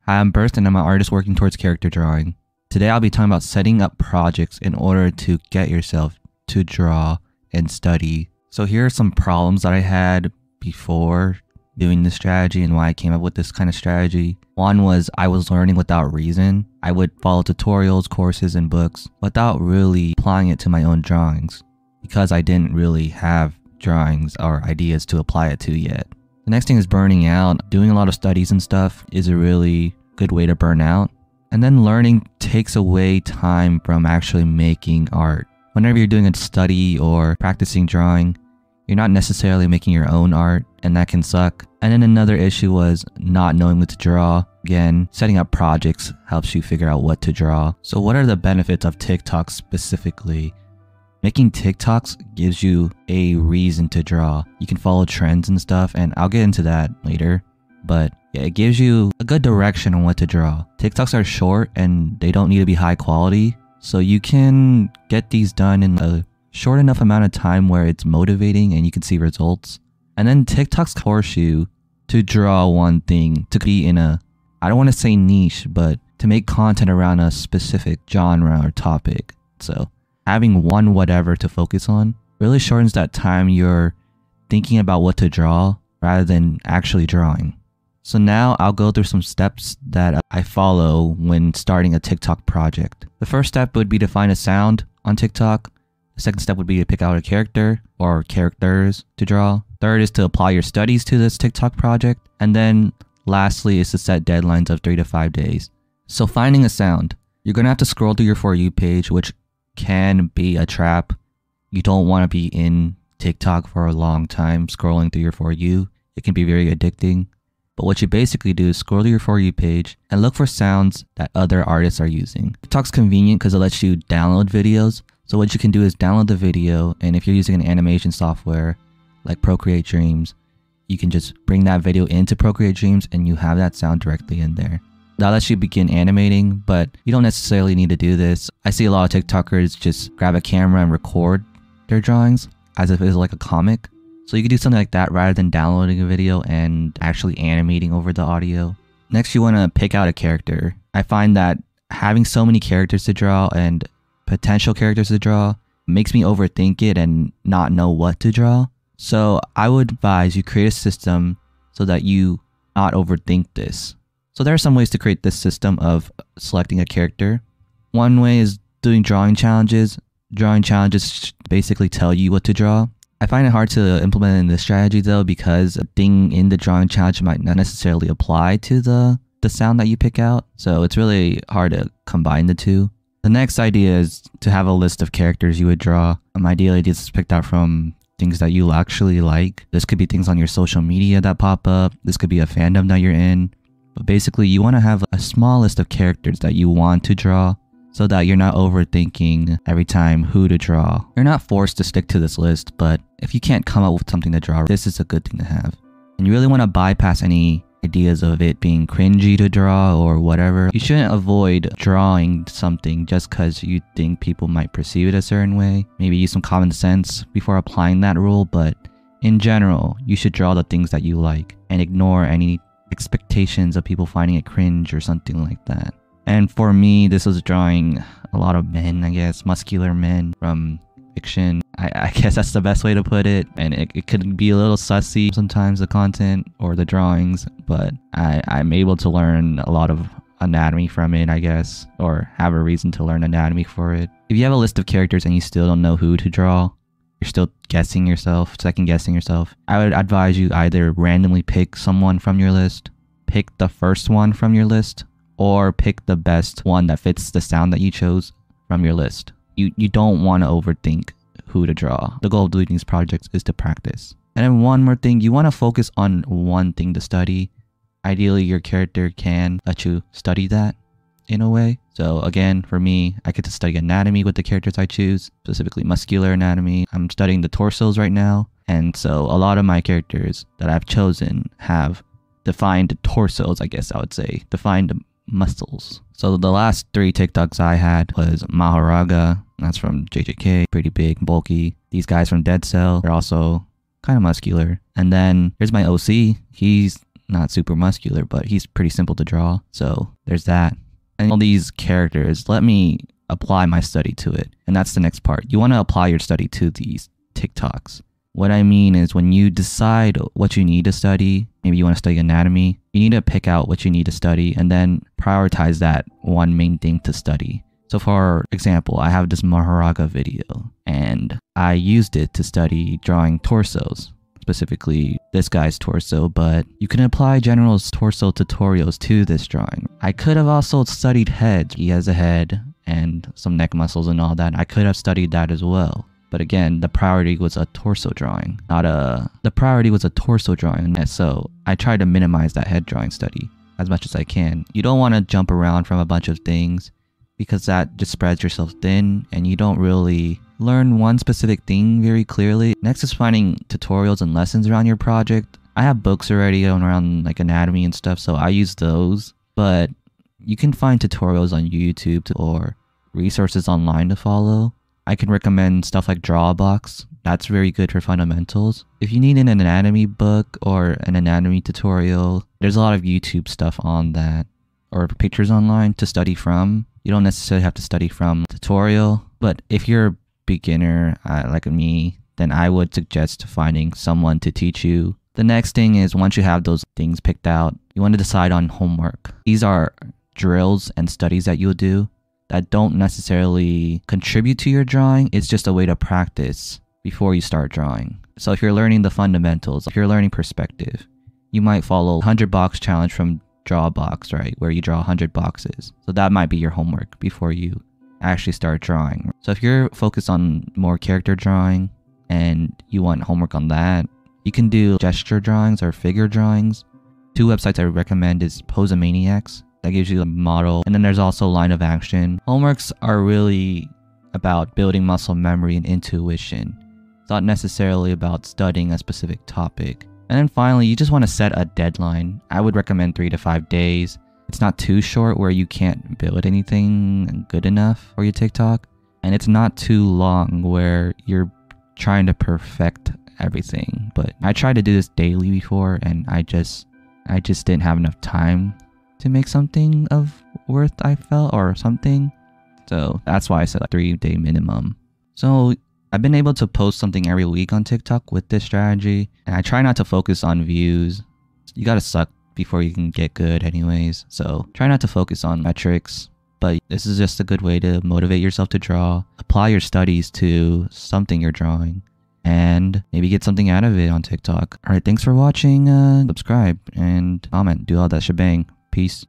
Hi, I'm Burst and I'm an artist working towards character drawing. Today I'll be talking about setting up projects in order to get yourself to draw and study. So here are some problems that I had before doing this strategy and why I came up with this kind of strategy. One was I was learning without reason. I would follow tutorials, courses, and books without really applying it to my own drawings because I didn't really have drawings or ideas to apply it to yet. The next thing is burning out. Doing a lot of studies and stuff is a really good way to burn out. And then learning takes away time from actually making art. Whenever you're doing a study or practicing drawing, you're not necessarily making your own art, and that can suck. And then another issue was not knowing what to draw. Again, setting up projects helps you figure out what to draw. So what are the benefits of TikTok specifically? Making TikToks gives you a reason to draw. You can follow trends and stuff, and I'll get into that later. But yeah, it gives you a good direction on what to draw. TikToks are short and they don't need to be high quality, so you can get these done in a short enough amount of time where it's motivating and you can see results. And then TikToks force you to draw one thing, to be in a, I don't want to say niche, but to make content around a specific genre or topic. So having one whatever to focus on really shortens that time you're thinking about what to draw rather than actually drawing. So now I'll go through some steps that I follow when starting a TikTok project. The first step would be to find a sound on TikTok. The second step would be to pick out a character or characters to draw. Third is to apply your studies to this TikTok project. And then lastly is to set deadlines of 3 to 5 days. So finding a sound, you're going to have to scroll through your For You page, which can be a trap. You don't want to be in TikTok for a long time scrolling through your For You. It can be very addicting. But what you basically do is scroll to your For You page and look for sounds that other artists are using. TikTok's convenient because it lets you download videos. So what you can do is download the video, and if you're using an animation software like Procreate Dreams, you can just bring that video into Procreate Dreams and you have that sound directly in there. That lets you begin animating, but you don't necessarily need to do this. I see a lot of TikTokers just grab a camera and record their drawings as if it was like a comic. So you could do something like that rather than downloading a video and actually animating over the audio. Next, you want to pick out a character. I find that having so many characters to draw and potential characters to draw makes me overthink it and not know what to draw. So I would advise you create a system so that you not overthink this. So there are some ways to create this system of selecting a character. One way is doing drawing challenges. Drawing challenges basically tell you what to draw. I find it hard to implement in this strategy though, because a thing in the drawing challenge might not necessarily apply to the sound that you pick out. So it's really hard to combine the two. The next idea is to have a list of characters you would draw. Ideally, this is picked out from things that you actually like. This could be things on your social media that pop up. This could be a fandom that you're in. But basically, you want to have a small list of characters that you want to draw so that you're not overthinking every time who to draw. You're not forced to stick to this list, but if you can't come up with something to draw, this is a good thing to have. And you really want to bypass any ideas of it being cringy to draw or whatever. You shouldn't avoid drawing something just because you think people might perceive it a certain way. Maybe use some common sense before applying that rule, but in general, you should draw the things that you like and ignore any expectations of people finding it cringe or something like that. And for me, this was drawing a lot of men, I guess, muscular men from fiction. I guess that's the best way to put it. And it could be a little sussy sometimes, the content or the drawings, but I'm able to learn a lot of anatomy from it, I guess, or have a reason to learn anatomy for it. If you have a list of characters and you still don't know who to draw, you're still guessing yourself, second guessing yourself, I would advise you either randomly pick someone from your list, pick the first one from your list, or pick the best one that fits the sound that you chose from your list. You don't want to overthink who to draw. The goal of doing these projects is to practice. And then one more thing, you want to focus on one thing to study. Ideally, your character can let you study that in a way. So again, for me, I get to study anatomy with the characters I choose, specifically muscular anatomy. I'm studying the torsos right now. And so a lot of my characters that I've chosen have defined torsos, I guess I would say, defined muscles. So the last 3 TikToks I had was Maharaga, that's from JJK, pretty big, bulky. These guys from Dead Cell, they're also kind of muscular. And then here's my OC, he's not super muscular, but he's pretty simple to draw. So there's that. And all these characters, let me apply my study to it. And that's the next part. You want to apply your study to these TikToks. What I mean is when you decide what you need to study, maybe you want to study anatomy, you need to pick out what you need to study and then prioritize that one main thing to study. So for example, I have this Maharaga video and I used it to study drawing torsos, specifically this guy's torso, but you can apply general torso tutorials to this drawing. I could have also studied heads. He has a head and some neck muscles and all that. I could have studied that as well. But again, the priority was a torso drawing, the priority was a torso drawing. So I try to minimize that head drawing study as much as I can. You don't want to jump around from a bunch of things because that just spreads yourself thin and you don't really learn one specific thing very clearly. Next is finding tutorials and lessons around your project. I have books already around like anatomy and stuff, so I use those, but you can find tutorials on YouTube or resources online to follow. I can recommend stuff like Drawbox. That's very good for fundamentals. If you need an anatomy book or an anatomy tutorial, there's a lot of YouTube stuff on that or pictures online to study from. You don't necessarily have to study from tutorial, but if you're a beginner like me, then I would suggest finding someone to teach you. The next thing is once you have those things picked out, you want to decide on homework. These are drills and studies that you'll do that don't necessarily contribute to your drawing. It's just a way to practice before you start drawing. So if you're learning the fundamentals, if you're learning perspective, you might follow 100 box challenge from Drawbox, right? Where you draw 100 boxes. So that might be your homework before you actually start drawing. So if you're focused on more character drawing and you want homework on that, you can do gesture drawings or figure drawings. 2 websites I recommend is Posemaniacs. That gives you a model. And then there's also Line of Action. Homeworks are really about building muscle memory and intuition. It's not necessarily about studying a specific topic. And then finally, you just want to set a deadline. I would recommend 3 to 5 days. It's not too short where you can't build anything good enough for your TikTok. And it's not too long where you're trying to perfect everything. But I tried to do this daily before and I just didn't have enough time to make something of worth, I felt, or something. So that's why I said a 3-day minimum. So I've been able to post something every week on TikTok with this strategy. And I try not to focus on views. You gotta suck before you can get good anyways. So try not to focus on metrics. But this is just a good way to motivate yourself to draw. Apply your studies to something you're drawing. And maybe get something out of it on TikTok. Alright, thanks for watching. Subscribe and comment. Do all that shebang. Peace.